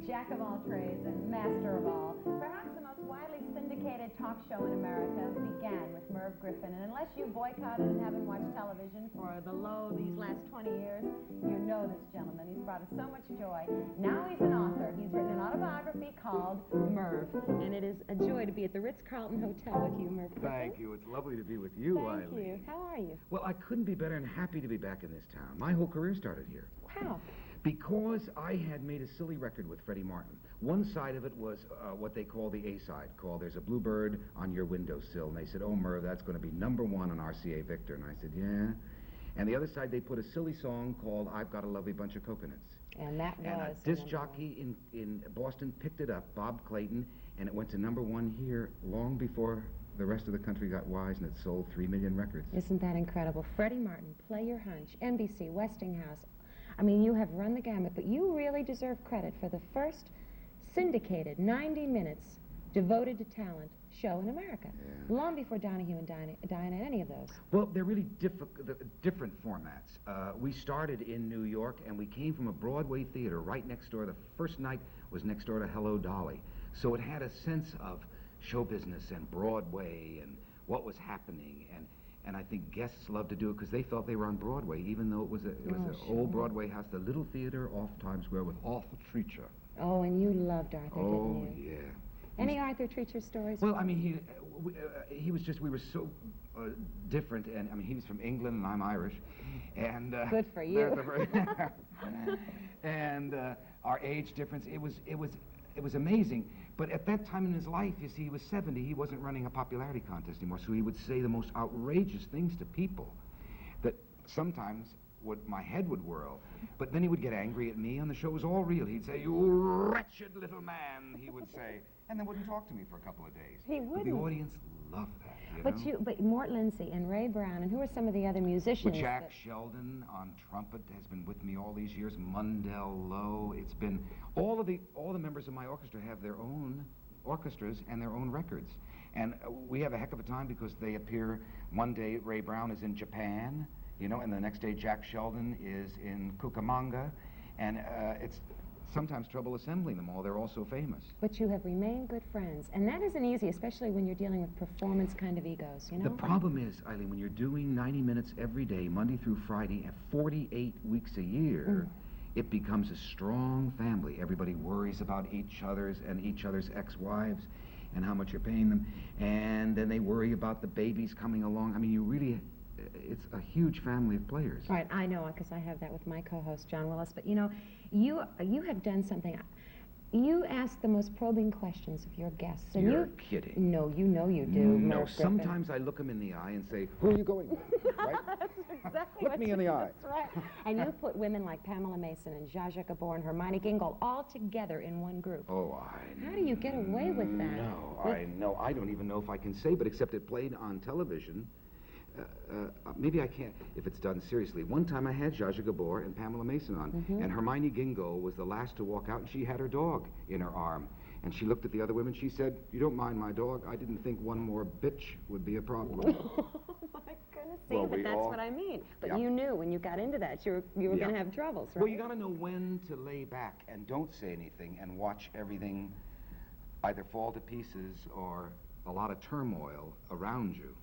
jack of all trades and master of all. Perhaps the most widely syndicated talk show in America began with Merv Griffin, and unless you boycotted and haven't watched television for these last 20 years, you know this gentleman. He's brought us so much joy. Now he's an author. He's written an autobiography called Merv, and it is a joy to be at the Ritz Carlton Hotel with you, Merv Griffin. Thank you. It's lovely to be with you, Eileen. Thank you. How are you? Well, I couldn't be better and happy to be back in this town. My whole career started here. How? Because I had made a silly record with Freddie Martin. One side of it was what they call the A-side, called There's a Bluebird on Your Windowsill. And they said, oh, Merv, that's going to be #1 on RCA Victor. And I said, yeah. And the other side, they put a silly song called I've Got a Lovely Bunch of Coconuts. And that was... And a disc jockey in Boston picked it up, Bob Clayton, and it went to #1 here long before the rest of the country got wise, and it sold 3 million records. Isn't that incredible? Freddie Martin, Play Your Hunch, NBC, Westinghouse. I mean, you have run the gamut, but you really deserve credit for the first syndicated 90 minutes devoted to talent show in America. Yeah. Long before Donahue and Diana, any of those. Well, they're really different formats. We started in New York, and we came from a Broadway theater right next door. The first night was next door to Hello, Dolly. So it had a sense of show business and Broadway and what was happening, and I think guests loved to do it because they felt they were on Broadway, even though it was an old Broadway house, the little theater off Times Square with Arthur Treacher. Oh, and you loved Arthur, didn't you? Yeah. Any Arthur Treacher stories? Well, I mean, he was just, we were so different, and I mean, he was from England and I'm Irish, and good for you. And our age difference, it was amazing. But at that time in his life, you see, he was 70. He wasn't running a popularity contest anymore, so he would say the most outrageous things to people that sometimes my head would whirl. But then he would get angry at me on the show. It was all real. He'd say, "You wretched little man," he would say, and then wouldn't talk to me for a couple of days. He wouldn't. But the audience loved that, But Mort Lindsay and Ray Brown, and who are some of the other musicians? Well, Jack Sheldon on trumpet has been with me all these years. Mundell Lowe. It's been all the members of my orchestra have their own orchestras and their own records, and we have a heck of a time because they appear. One day Ray Brown is in Japan, you know, and the next day Jack Sheldon is in Cucamonga, and it's sometimes trouble assembling them all. They're all so famous. But you have remained good friends, and that isn't easy, especially when you're dealing with performance kind of egos, you know? The problem is, Eileen, when you're doing 90 minutes every day, Monday through Friday, and 48 weeks a year, it becomes a strong family. Everybody worries about each other's ex-wives and how much you're paying them, and then they worry about the babies coming along. I mean, you really... It's a huge family of players. Right, I know, because I have that with my co-host, John Willis. But, you know, you have done something. You ask the most probing questions of your guests. And you're kidding. No, you know you do. No, sometimes I look them in the eye and say, who are you going with? Right? That's exactly Look me in the eye. That's right. And you put women like Pamela Mason and Zaza Gabor and Hermione Gingold all together in one group. Oh, How do you get away with that? No, I don't even know if I can say, but except it played on television. Maybe I can't, if it's done seriously. One time I had Zaza Gabor and Pamela Mason on, and Hermione Gingold was the last to walk out, and she had her dog in her arm. And she looked at the other women, she said, "You don't mind my dog? I didn't think one more bitch would be a problem." Oh, my goodness. See, but that's what I mean. But you knew when you got into that, you were going to have troubles, right? Well, you got to know when to lay back and don't say anything and watch everything either fall to pieces or a lot of turmoil around you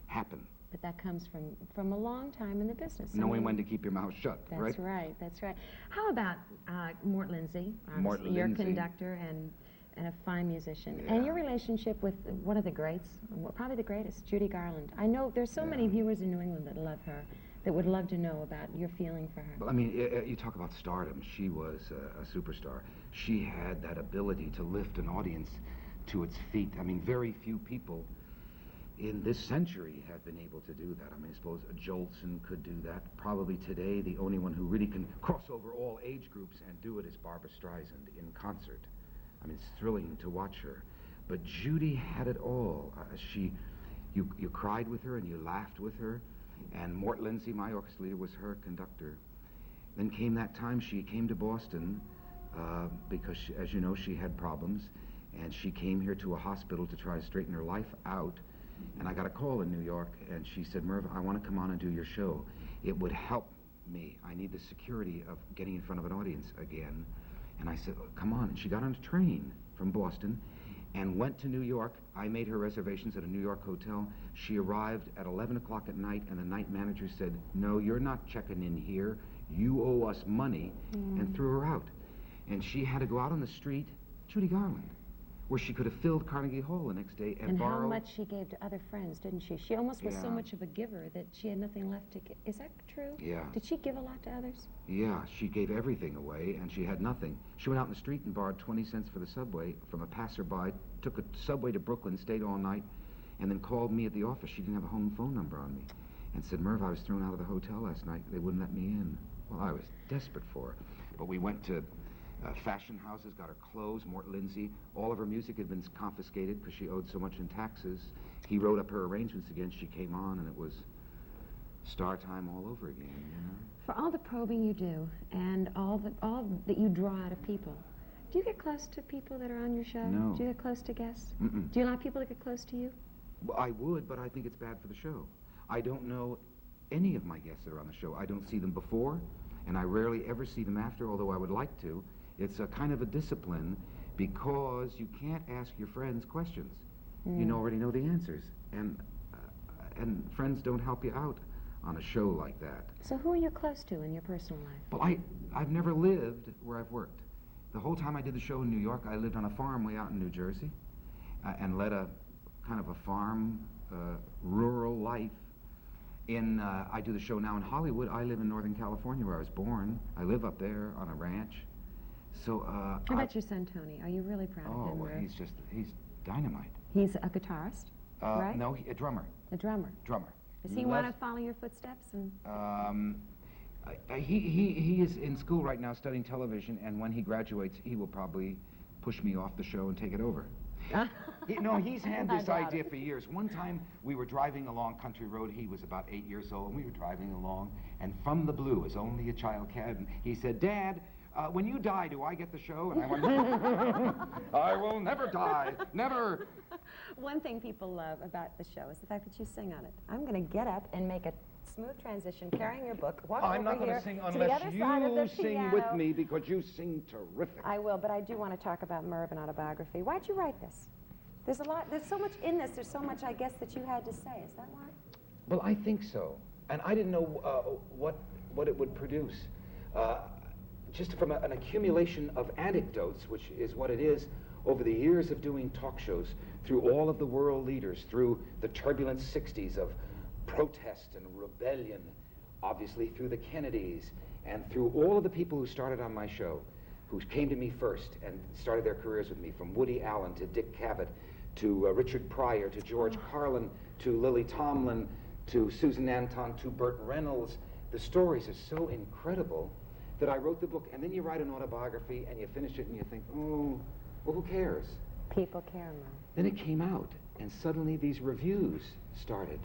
happen. But that comes from a long time in the business. Knowing when to keep your mouth shut, right? That's right, that's right. How about Mort Lindsay? Mort Lindsay. Your conductor and a fine musician. Yeah. And your relationship with one of the greats, probably the greatest, Judy Garland. I know there's so many viewers in New England that love her, that would love to know about your feeling for her. Well, I mean, you talk about stardom. She was a superstar. She had that ability to lift an audience to its feet. I mean, very few people in this century have been able to do that. I mean, I suppose Jolson could do that. Probably today, the only one who really can cross over all age groups and do it is Barbra Streisand in concert. I mean, it's thrilling to watch her. But Judy had it all. You cried with her and you laughed with her. And Mort Lindsay, my orchestra leader, was her conductor. Then came that time she came to Boston because, as you know, she had problems. And she came here to a hospital to try to straighten her life out. And I got a call in New York, and she said, "Merv, I want to come on and do your show. It would help me. I need the security of getting in front of an audience again. And I said, "Oh, come on." And she got on a train from Boston and went to New York. I made her reservations at a New York hotel. She arrived at 11 o'clock at night, and the night manager said, "No, you're not checking in here. You owe us money," and threw her out. And she had to go out on the street, Judy Garland, where she could have filled Carnegie Hall the next day and borrowed. How much she gave to other friends, didn't she? She almost was so Yeah. much of a giver that she had nothing left to give. Is that true? Yeah. Did she give a lot to others? Yeah, she gave everything away, and she had nothing. She went out in the street and borrowed 20 cents for the subway from a passerby, took a subway to Brooklyn, stayed all night, and then called me at the office. She didn't have a home phone number on me, and said, "Merv, I was thrown out of the hotel last night. They wouldn't let me in." Well, I was desperate for her. But we went to fashion houses, got her clothes, Mort Lindsay. All of her music had been confiscated because she owed so much in taxes. He wrote up her arrangements again. She came on, and it was star time all over again, you know? For all the probing you do and all that you draw out of people, do you get close to people that are on your show? No. Do you get close to guests? Mm-mm. Do you allow people to get close to you? Well, I would, but I think it's bad for the show. I don't know any of my guests that are on the show. I don't see them before, and I rarely ever see them after, although I would like to. It's a kind of a discipline because you can't ask your friends questions. You already know the answers, and friends don't help you out on a show like that. So who are you close to in your personal life? Well, I've never lived where I've worked. The whole time I did the show in New York, I lived on a farm way out in New Jersey and led a kind of a farm, rural life. I do the show now in Hollywood. I live in Northern California where I was born. I live up there on a ranch. So, How about your son, Tony? Are you really proud of him? Oh, well, Merv? he's dynamite. He's a guitarist, right? No, a drummer. A drummer. Drummer. Does he want to follow your footsteps? And He is in school right now studying television, and when he graduates, he will probably push me off the show and take it over. He's had this idea for years. One time we were driving along Country Road. He was about 8 years old, and we were driving along, and from the blue, as only a child can, he said, "Dad, when you die, do I get the show?" And I went, "I will never die, never." one thing people love about the show is the fact that you sing on it. I'm going to get up and make a smooth transition, carrying your book, walk I'm over not going here to sing to the unless other side of the you sing piano. with me, because you sing terrific. I will, but I do want to talk about Merv and autobiography. Why'd you write this? There's a lot, there's so much in this, there's so much, I guess, that you had to say. Is that why? Well, I think so. And I didn't know what it would produce. Just from an accumulation of anecdotes, which is what it is, over the years of doing talk shows, through all of the world leaders, through the turbulent 60s of protest and rebellion, obviously through the Kennedys, and through all of the people who started on my show, who came to me first and started their careers with me, from Woody Allen to Dick Cavett, to Richard Pryor, to George Carlin, to Lily Tomlin, to Susan Anton, to Burt Reynolds. The stories are so incredible that I wrote the book. And then you write an autobiography and you finish it and you think, oh, well, who cares? People care, Merv. Then it came out, and suddenly these reviews started.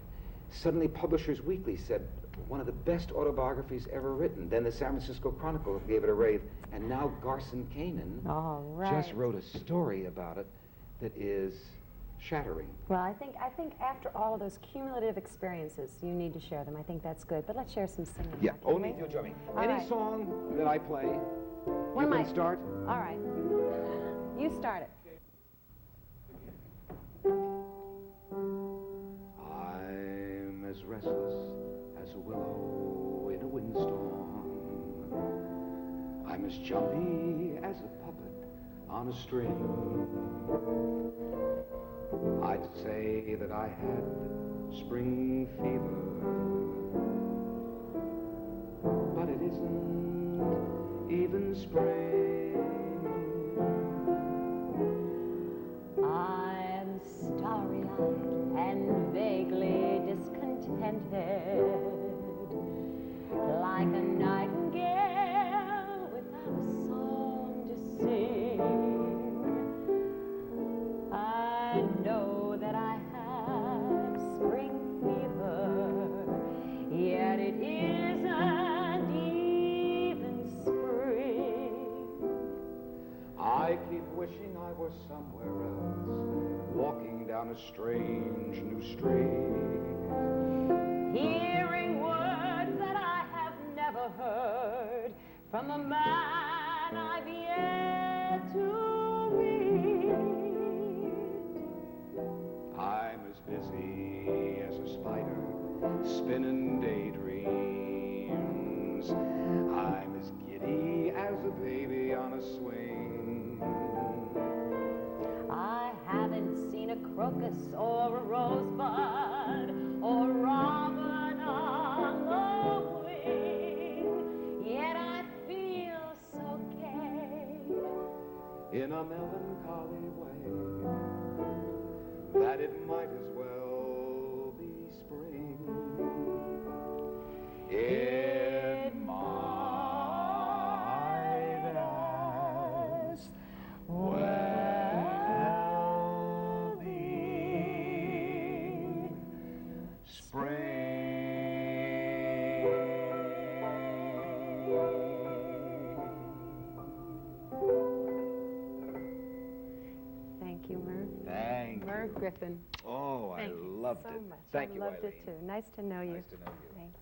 Suddenly Publishers Weekly said, one of the best autobiographies ever written. Then the San Francisco Chronicle gave it a rave, and now Garson Kanin just wrote a story about it that is shattering. Well, I think after all of those cumulative experiences, you need to share them. I think that's good. But let's share some singing. Yeah, now, can only we? you, Joey. All Any right. song that I play, One you of can my- start. All right. You start it. I'm as restless as a willow in a windstorm. I'm as jumpy as a puppet on a string. I'd say that I had spring fever, but it isn't even spring. I'm starry-eyed and vaguely discontented, like a nightingale without a song to sing. I know that I have spring fever, yet it isn't even spring. I keep wishing I were somewhere else, walking down a strange new street. Hearing words that I have never heard from a man man I've yet to meet. I'm as busy as a spider, spinning daydreams. I'm as giddy as a baby on a swing. I haven't seen a crocus or a rosebud or a robin on the wing, yet I feel so gay In a melancholy way, that it might as well be spring. It might as well be spring. Thank you, Merv. Thank you. Merv Griffin. Oh, I Thank you loved so it. much. Thank I you, loved Eileen. it too. Nice to know you. Nice to know you. Thanks.